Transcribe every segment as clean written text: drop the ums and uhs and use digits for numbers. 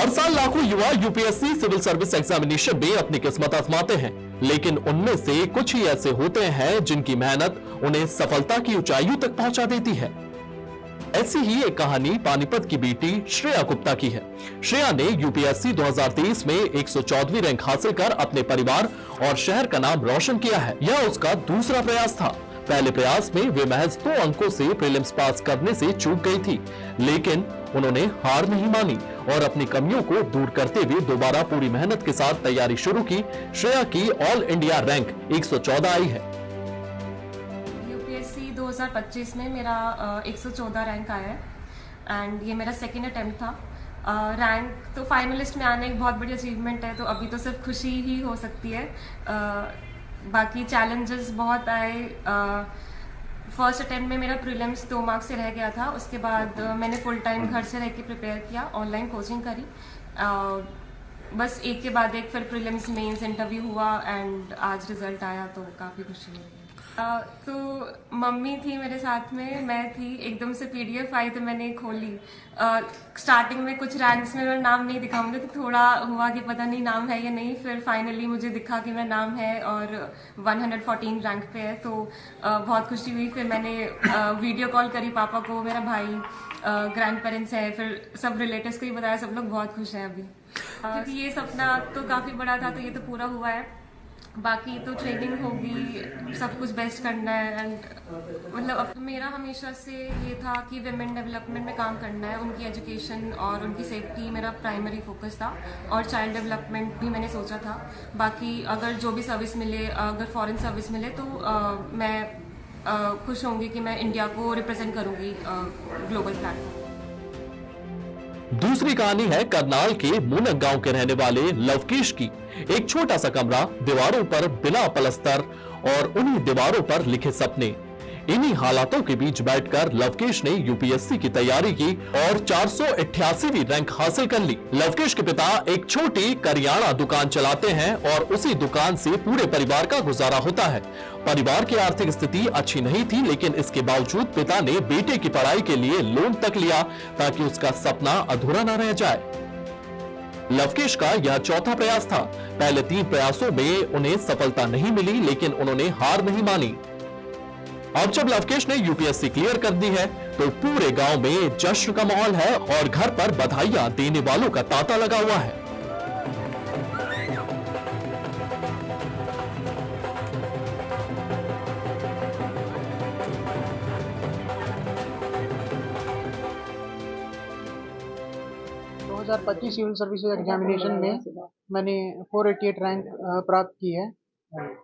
हर साल लाखों युवा यूपीएससी सिविल सर्विस एग्जामिनेशन में अपनी किस्मत आजमाते हैं, लेकिन उनमें से कुछ ही ऐसे होते हैं जिनकी मेहनत उन्हें सफलता की ऊंचाइयों तक पहुंचा देती है। ऐसी ही एक कहानी पानीपत की बेटी श्रेया गुप्ता की है। श्रेया ने यूपीएससी 2023 में 114वीं रैंक हासिल कर अपने परिवार और शहर का नाम रोशन किया है। यह उसका दूसरा प्रयास था। पहले प्रयास में वे महज 2 अंकों से प्रीलिम्स पास करने से चूक गई थी, लेकिन उन्होंने हार नहीं मानी और अपनी कमियों को दूर करते हुए दोबारा पूरी मेहनत के साथ तैयारी शुरू की। श्रेया की ऑल इंडिया रैंक 114 आई है। यूपीएससी 2025 में मेरा 114 रैंक आया है एंड ये मेरा सेकेंड अटेम्प्ट था। रैंक तो फाइनलिस्ट में आने एक बहुत बड़ी अचीवमेंट है, तो अभी तो सिर्फ खुशी ही हो सकती है। बाकी चैलेंजेस बहुत आए। फर्स्ट अटेम्प्ट में मेरा प्रीलिम्स 2 मार्क्स से रह गया था। उसके बाद मैंने फुल टाइम घर से रह के प्रिपेयर किया, ऑनलाइन कोचिंग करी। बस एक के बाद एक फिर प्रीलिम्स मेंस इंटरव्यू हुआ एंड आज रिजल्ट आया, तो काफ़ी खुशी हो रही है। तो मम्मी थी मेरे साथ में, मैं थी। एकदम से पीडीएफ आई तो मैंने खोली। स्टार्टिंग में कुछ रैंक्स में मेरा नाम नहीं दिखा, मुझे तो थोड़ा हुआ कि पता नहीं नाम है या नहीं। फिर फाइनली मुझे दिखा कि मेरा नाम है और 114 रैंक पे है, तो बहुत खुशी हुई। फिर मैंने वीडियो कॉल करी पापा को, मेरा भाई, ग्रैंड पेरेंट्स है, फिर सब रिलेटिव्स को ही बताया। सब लोग बहुत खुश हैं अभी, क्योंकि ये सपना तो काफ़ी बड़ा था, तो ये तो पूरा हुआ है। बाकी तो ट्रेनिंग होगी, सब कुछ बेस्ट करना है एंड मतलब अब मेरा हमेशा से ये था कि विमेन डेवलपमेंट में काम करना है। उनकी एजुकेशन और उनकी सेफ्टी मेरा प्राइमरी फोकस था, और चाइल्ड डेवलपमेंट भी मैंने सोचा था। बाकी अगर जो भी सर्विस मिले, अगर फॉरेन सर्विस मिले, तो मैं खुश होंगी कि मैं इंडिया को रिप्रेजेंट करूँगी ग्लोबल प्लेटफॉर्म। दूसरी कहानी है करनाल के मुनक गांव के रहने वाले लवकेश की। एक छोटा सा कमरा, दीवारों पर बिना पलस्तर और उन्हीं दीवारों पर लिखे सपने। इन्हीं हालातों के बीच बैठकर लवकेश ने यूपीएससी की तैयारी की और 488वीं रैंक हासिल कर ली। लवकेश के पिता एक छोटी करियाना दुकान चलाते हैं और उसी दुकान से पूरे परिवार का गुजारा होता है। परिवार की आर्थिक स्थिति अच्छी नहीं थी, लेकिन इसके बावजूद पिता ने बेटे की पढ़ाई के लिए लोन तक लिया ताकि उसका सपना अधूरा न रह जाए। लवकेश का यह चौथा प्रयास था। पहले 3 प्रयासों में उन्हें सफलता नहीं मिली, लेकिन उन्होंने हार नहीं मानी। अब जब लवकेश ने यूपीएससी क्लियर कर दी है, तो पूरे गांव में जश्न का माहौल है और घर पर बधाइयां देने वालों का तांता लगा हुआ है। सिविल सर्विसेज एग्जामिनेशन में मैंने 488 रैंक प्राप्त की है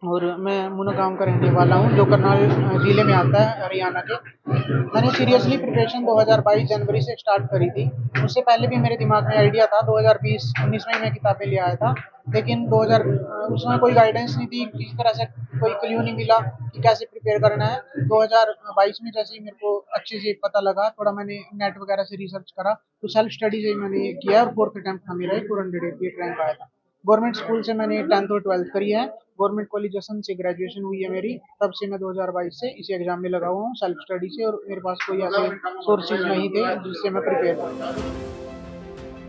और मैं मुनक गांव का रहने वाला हूं, जो करनाल जिले में आता है, हरियाणा के। मैंने सीरियसली प्रिपरेशन 2022 जनवरी से स्टार्ट करी थी। उससे पहले भी मेरे दिमाग में आइडिया था। 2020-19 में मैं किताबें ले आया था, लेकिन उसमें कोई गाइडेंस नहीं थी, किसी तरह से कोई क्ल्यू नहीं मिला कि कैसे प्रिपेयर करना है। 2022 में जैसे ही मेरे को अच्छे से पता लगा, थोड़ा मैंने नेट वगैरह से रिसर्च करा, तो सेल्फ स्टडी से मैंने किया और 4th अटेम्प्ट था मेरा, 488 रैंक आया था। गवर्नमेंट स्कूल से मैंने 10th और 12th करी है। गवर्नमेंट कॉलेज से ग्रेजुएशन हुई है मेरी। तब से मैं 2022 से इसी एग्जाम में लगा हुआ हूँ सेल्फ स्टडी से, और मेरे पास कोई ऐसे सोर्सेज नहीं थे जिससे मैं प्रिपेयर करूँ।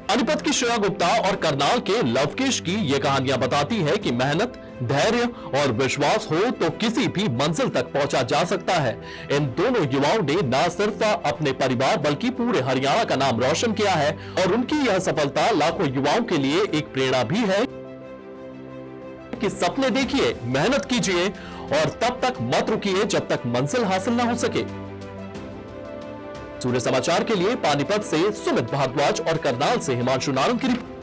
पानीपत की श्रेया गुप्ता और करनाल के लवकेश की ये कहानियां बताती है कि मेहनत, धैर्य और विश्वास हो तो किसी भी मंजिल तक पहुंचा जा सकता है। इन दोनों युवाओं ने न सिर्फ अपने परिवार बल्कि पूरे हरियाणा का नाम रोशन किया है, और उनकी यह सफलता लाखों युवाओं के लिए एक प्रेरणा भी है कि सपने देखिए, मेहनत कीजिए और तब तक मत रुकिए जब तक मंजिल हासिल न हो सके। सूर्य समाचार के लिए पानीपत से सुमित भारद्वाज और करनाल से हिमांशु नारंग की रिपोर्ट।